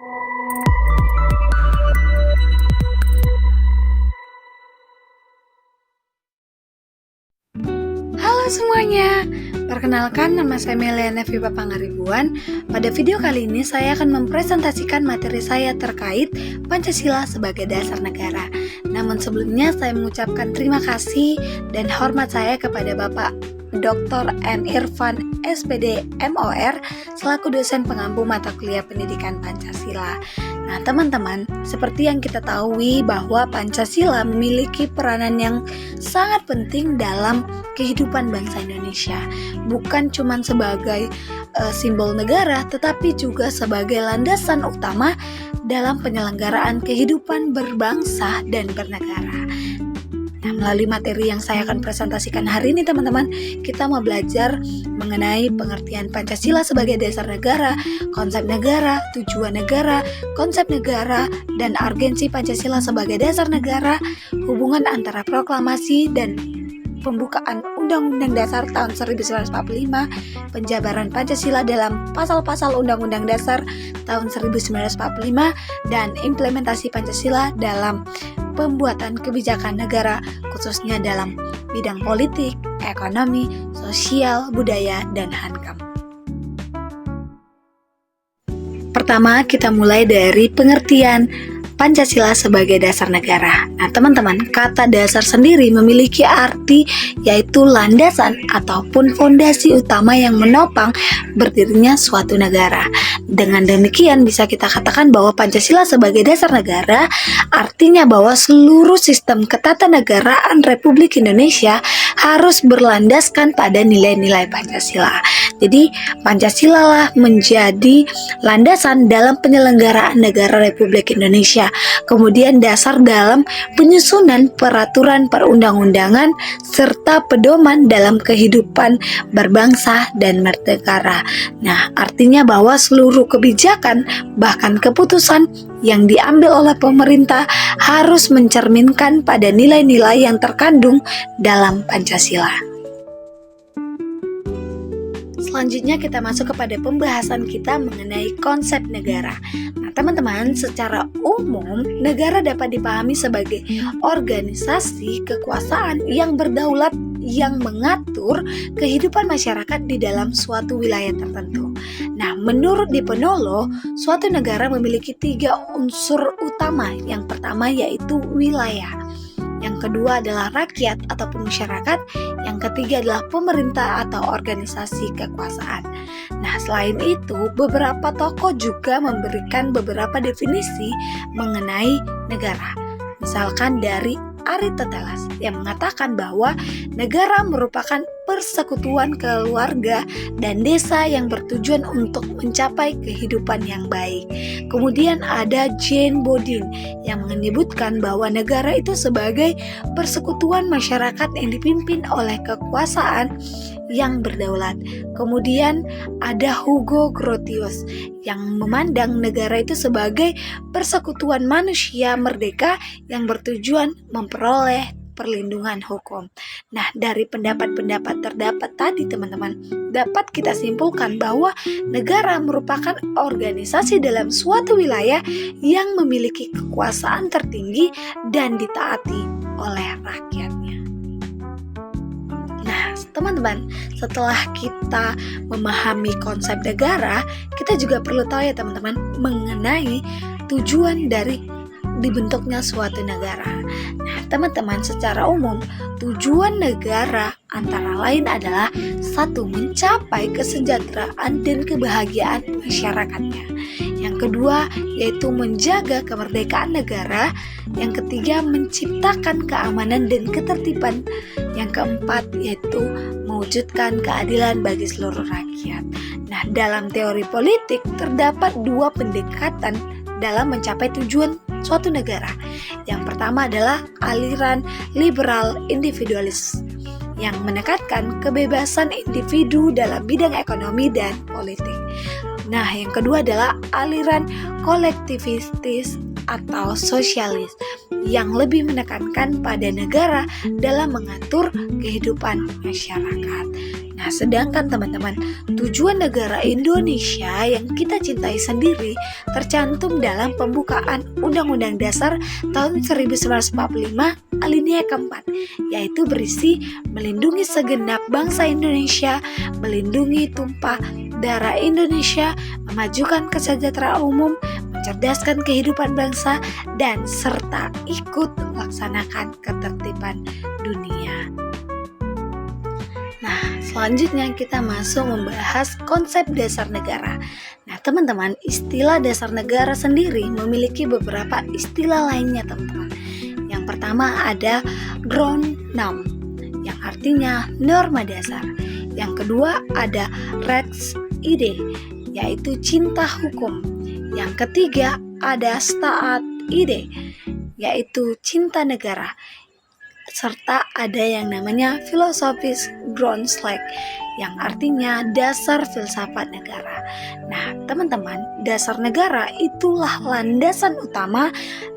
Halo semuanya, perkenalkan nama saya Meliana Viva Pangaribuan. Pada video kali ini saya akan mempresentasikan materi saya terkait Pancasila sebagai dasar negara. Namun sebelumnya saya mengucapkan terima kasih dan hormat saya kepada Bapak Dr. M. Irfan SPD MOR selaku dosen pengampu mata kuliah pendidikan Pancasila. Nah teman-teman, seperti yang kita tahu bahwa Pancasila memiliki peranan yang sangat penting dalam kehidupan bangsa Indonesia. Bukan cuma sebagai simbol negara, tetapi juga sebagai landasan utama dalam penyelenggaraan kehidupan berbangsa dan bernegara. Nah, melalui materi yang saya akan presentasikan hari ini teman-teman, kita mau belajar mengenai pengertian Pancasila sebagai dasar negara, konsep negara, tujuan negara, konsep negara, dan urgensi Pancasila sebagai dasar negara, hubungan antara proklamasi dan pembukaan Undang-Undang Dasar tahun 1945, penjabaran Pancasila dalam pasal-pasal Undang-Undang Dasar tahun 1945, dan implementasi Pancasila dalam pembuatan kebijakan negara, khususnya dalam bidang politik, ekonomi, sosial, budaya, dan HANKAM. Pertama, kita mulai dari pengertian Pancasila sebagai dasar negara. Nah teman-teman, kata dasar sendiri memiliki arti yaitu landasan ataupun fondasi utama yang menopang berdirinya suatu negara. Dengan demikian bisa kita katakan bahwa Pancasila sebagai dasar negara artinya bahwa seluruh sistem ketatanegaraan Republik Indonesia harus berlandaskan pada nilai-nilai Pancasila. Jadi Pancasila lah menjadi landasan dalam penyelenggaraan negara Republik Indonesia. Kemudian dasar dalam penyusunan peraturan perundang-undangan serta pedoman dalam kehidupan berbangsa dan bernegara. Nah, artinya bahwa seluruh kebijakan bahkan keputusan yang diambil oleh pemerintah harus mencerminkan pada nilai-nilai yang terkandung dalam Pancasila. Selanjutnya kita masuk kepada pembahasan kita mengenai konsep negara. Nah teman-teman, secara umum negara dapat dipahami sebagai organisasi kekuasaan yang berdaulat yang mengatur kehidupan masyarakat di dalam suatu wilayah tertentu. Nah menurut Diponolo, suatu negara memiliki 3 unsur utama. Yang pertama yaitu wilayah, yang kedua adalah rakyat ataupun masyarakat, yang ketiga adalah pemerintah atau organisasi kekuasaan. Nah, selain itu, beberapa tokoh juga memberikan beberapa definisi mengenai negara. Misalkan dari Aristoteles yang mengatakan bahwa negara merupakan persekutuan keluarga dan desa yang bertujuan untuk mencapai kehidupan yang baik. Kemudian ada Jane Bodin yang menyebutkan bahwa negara itu sebagai persekutuan masyarakat yang dipimpin oleh kekuasaan yang berdaulat. Kemudian ada Hugo Grotius yang memandang negara itu sebagai persekutuan manusia merdeka yang bertujuan memperoleh perlindungan hukum. Nah, dari pendapat-pendapat terdapat tadi teman-teman, dapat kita simpulkan bahwa negara merupakan organisasi dalam suatu wilayah yang memiliki kekuasaan tertinggi dan ditaati oleh rakyatnya. Nah, teman-teman, setelah kita memahami konsep negara, kita juga perlu tahu ya teman-teman mengenai tujuan dari dibentuknya suatu negara. Nah, teman-teman, secara umum tujuan negara antara lain adalah 1. Mencapai kesejahteraan dan kebahagiaan masyarakatnya. Yang kedua yaitu menjaga kemerdekaan negara. Yang ketiga menciptakan keamanan dan ketertiban. Yang keempat yaitu mewujudkan keadilan bagi seluruh rakyat. Nah, dalam teori politik terdapat 2 pendekatan dalam mencapai tujuan suatu negara. Yang pertama adalah aliran liberal individualis yang menekankan kebebasan individu dalam bidang ekonomi dan politik. Nah, yang kedua adalah aliran kolektivistis atau sosialis yang lebih menekankan pada negara dalam mengatur kehidupan masyarakat. Nah, sedangkan teman-teman, tujuan negara Indonesia yang kita cintai sendiri tercantum dalam pembukaan Undang-Undang Dasar tahun 1945 alinea keempat, yaitu berisi melindungi segenap bangsa Indonesia, melindungi tumpah darah Indonesia, memajukan kesejahteraan umum, mencerdaskan kehidupan bangsa, dan serta ikut melaksanakan ketertiban dunia. Nah, selanjutnya kita masuk membahas konsep dasar negara. Nah, teman-teman, istilah dasar negara sendiri memiliki beberapa istilah lainnya, teman-teman. Yang pertama ada Grundnorm, yang artinya norma dasar. Yang kedua ada Rechtsidee, yaitu cinta hukum. Yang ketiga ada Staatsidee, yaitu cinta negara. Serta ada yang namanya filosofis Grundslag, yang artinya dasar filsafat negara. Nah, teman-teman, dasar negara itulah landasan utama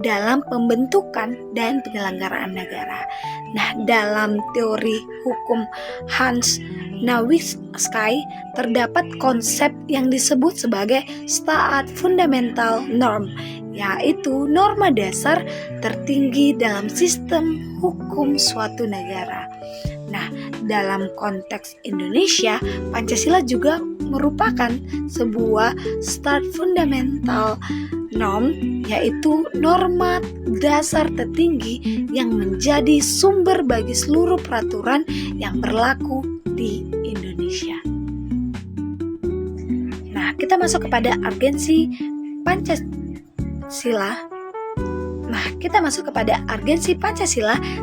dalam pembentukan dan penyelenggaraan negara. Nah, dalam teori hukum Hans Navinsky terdapat konsep yang disebut sebagai Staat Fundamental Norm, yaitu norma dasar tertinggi dalam sistem hukum suatu negara. Nah, dalam konteks Indonesia, Pancasila juga merupakan sebuah Staat Fundamental Norm, yaitu norma dasar tertinggi yang menjadi sumber bagi seluruh peraturan yang berlaku di Indonesia. Nah, kita masuk kepada urgensi Pancasila.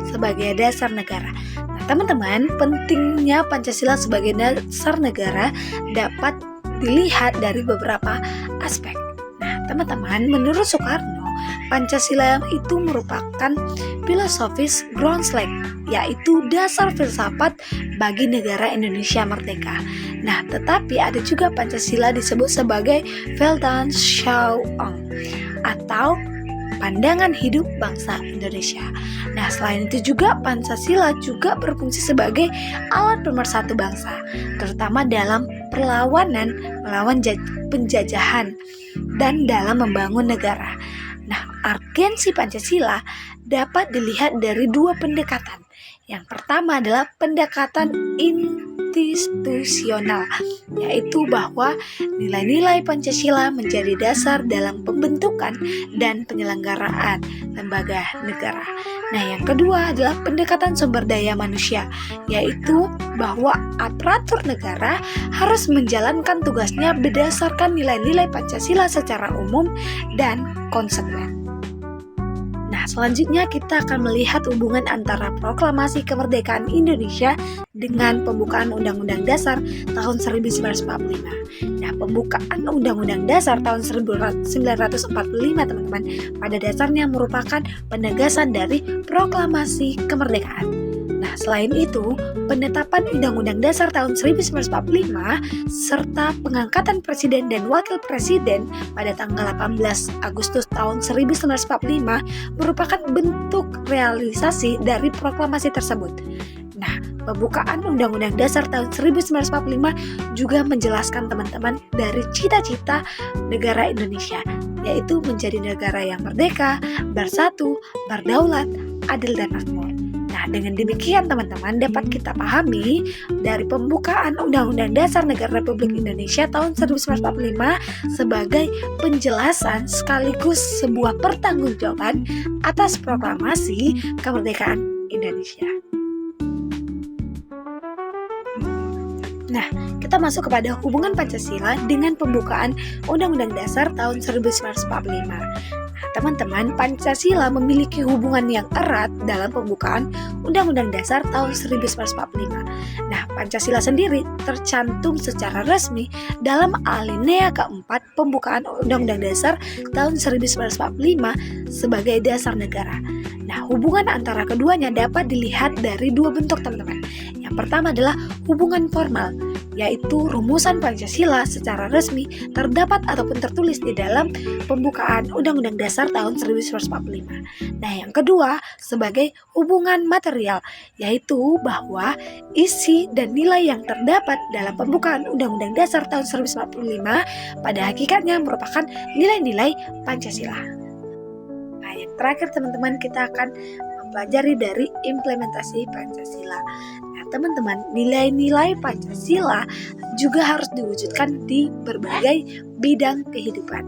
Sebagai dasar negara. Nah, teman-teman, pentingnya Pancasila sebagai dasar negara dapat dilihat dari beberapa aspek. Nah, teman-teman, menurut Soekarno, Pancasila itu merupakan filosofis Grundslag, yaitu dasar filsafat bagi negara Indonesia merdeka. Nah, tetapi ada juga Pancasila disebut sebagai Weltanschauung atau pandangan hidup bangsa Indonesia. Nah, selain itu juga Pancasila juga berfungsi sebagai alat pemersatu bangsa, terutama dalam perlawanan melawan penjajahan dan dalam membangun negara. Nah, urgensi Pancasila dapat dilihat dari dua pendekatan. Yang pertama adalah pendekatan institusional, yaitu bahwa nilai-nilai Pancasila menjadi dasar dalam pembentukan dan penyelenggaraan lembaga negara. Nah, yang kedua adalah pendekatan sumber daya manusia, yaitu bahwa aparatur negara harus menjalankan tugasnya berdasarkan nilai-nilai Pancasila secara umum dan konsekuen. Nah, selanjutnya kita akan melihat hubungan antara proklamasi kemerdekaan Indonesia dengan pembukaan Undang-Undang Dasar tahun 1945. Nah, pembukaan Undang-Undang Dasar tahun 1945, teman-teman, pada dasarnya merupakan penegasan dari proklamasi kemerdekaan. Nah, selain itu, penetapan Undang-Undang Dasar tahun 1945 serta pengangkatan Presiden dan Wakil Presiden pada tanggal 18 Agustus tahun 1945 merupakan bentuk realisasi dari proklamasi tersebut. Nah, pembukaan Undang-Undang Dasar tahun 1945 juga menjelaskan teman-teman dari cita-cita negara Indonesia, yaitu menjadi negara yang merdeka, bersatu, berdaulat, adil dan makmur. Nah, dengan demikian teman-teman dapat kita pahami dari pembukaan Undang-Undang Dasar Negara Republik Indonesia tahun 1945 sebagai penjelasan sekaligus sebuah pertanggungjawaban atas proklamasi kemerdekaan Indonesia. Nah, kita masuk kepada hubungan Pancasila dengan pembukaan Undang-Undang Dasar tahun 1945. Teman-teman, Pancasila memiliki hubungan yang erat dalam pembukaan Undang-Undang Dasar tahun 1945. Nah, Pancasila sendiri tercantum secara resmi dalam alinea keempat pembukaan Undang-Undang Dasar tahun 1945 sebagai dasar negara. Nah, hubungan antara keduanya dapat dilihat dari dua bentuk, teman-teman. Yang pertama adalah hubungan formal, yaitu rumusan Pancasila secara resmi terdapat ataupun tertulis di dalam pembukaan Undang-Undang Dasar tahun 1945. Nah, yang kedua sebagai hubungan material, yaitu bahwa isi dan nilai yang terdapat dalam pembukaan Undang-Undang Dasar tahun 1945 pada hakikatnya merupakan nilai-nilai Pancasila. Nah, yang terakhir teman-teman, kita akan mempelajari dari implementasi Pancasila. Nah, teman-teman, nilai-nilai Pancasila juga harus diwujudkan di berbagai bidang kehidupan.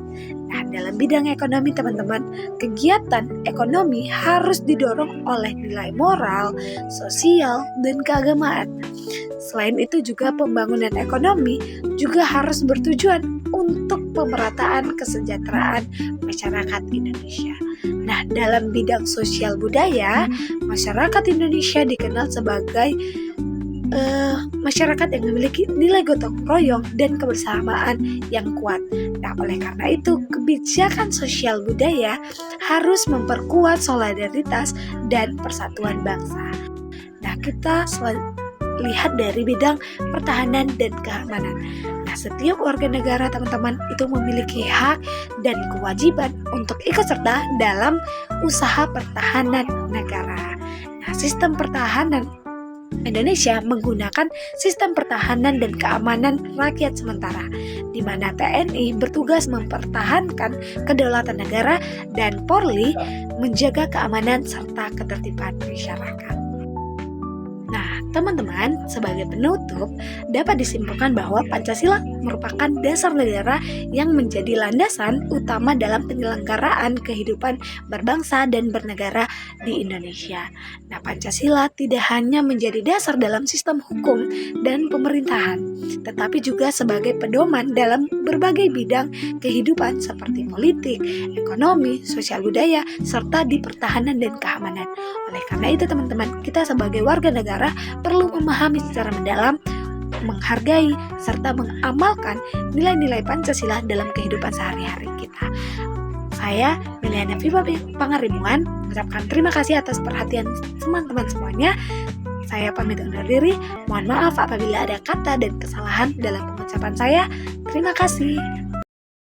Nah, dalam bidang ekonomi teman-teman, kegiatan ekonomi harus didorong oleh nilai moral, sosial, dan keagamaan. Selain itu juga pembangunan ekonomi juga harus bertujuan untuk pemerataan kesejahteraan masyarakat Indonesia. Nah, dalam bidang sosial budaya, masyarakat Indonesia dikenal sebagai masyarakat yang memiliki nilai gotong royong dan kebersamaan yang kuat. Nah, oleh karena itu, kebijakan sosial budaya harus memperkuat solidaritas dan persatuan bangsa. Nah, kita lihat dari bidang pertahanan dan keamanan. Nah, setiap warga negara teman-teman itu memiliki hak dan kewajiban untuk ikut serta dalam usaha pertahanan negara. Nah, sistem pertahanan Indonesia menggunakan sistem pertahanan dan keamanan rakyat sementara, di mana TNI bertugas mempertahankan kedaulatan negara dan Polri menjaga keamanan serta ketertiban masyarakat. Nah, teman-teman, sebagai penutup dapat disimpulkan bahwa Pancasila merupakan dasar negara yang menjadi landasan utama dalam penyelenggaraan kehidupan berbangsa dan bernegara di Indonesia. Nah, Pancasila tidak hanya menjadi dasar dalam sistem hukum dan pemerintahan, tetapi juga sebagai pedoman dalam berbagai bidang kehidupan seperti politik, ekonomi, sosial budaya, serta di pertahanan dan keamanan. Oleh karena itu teman-teman, kita sebagai warga negara perlu memahami secara mendalam, menghargai, serta mengamalkan nilai-nilai Pancasila dalam kehidupan sehari-hari kita. Saya, Meliana Viva Pangaribuan, mengucapkan terima kasih atas perhatian teman-teman semuanya. Saya pamit undur diri. Mohon maaf apabila ada kata dan kesalahan dalam pengucapan saya. Terima kasih.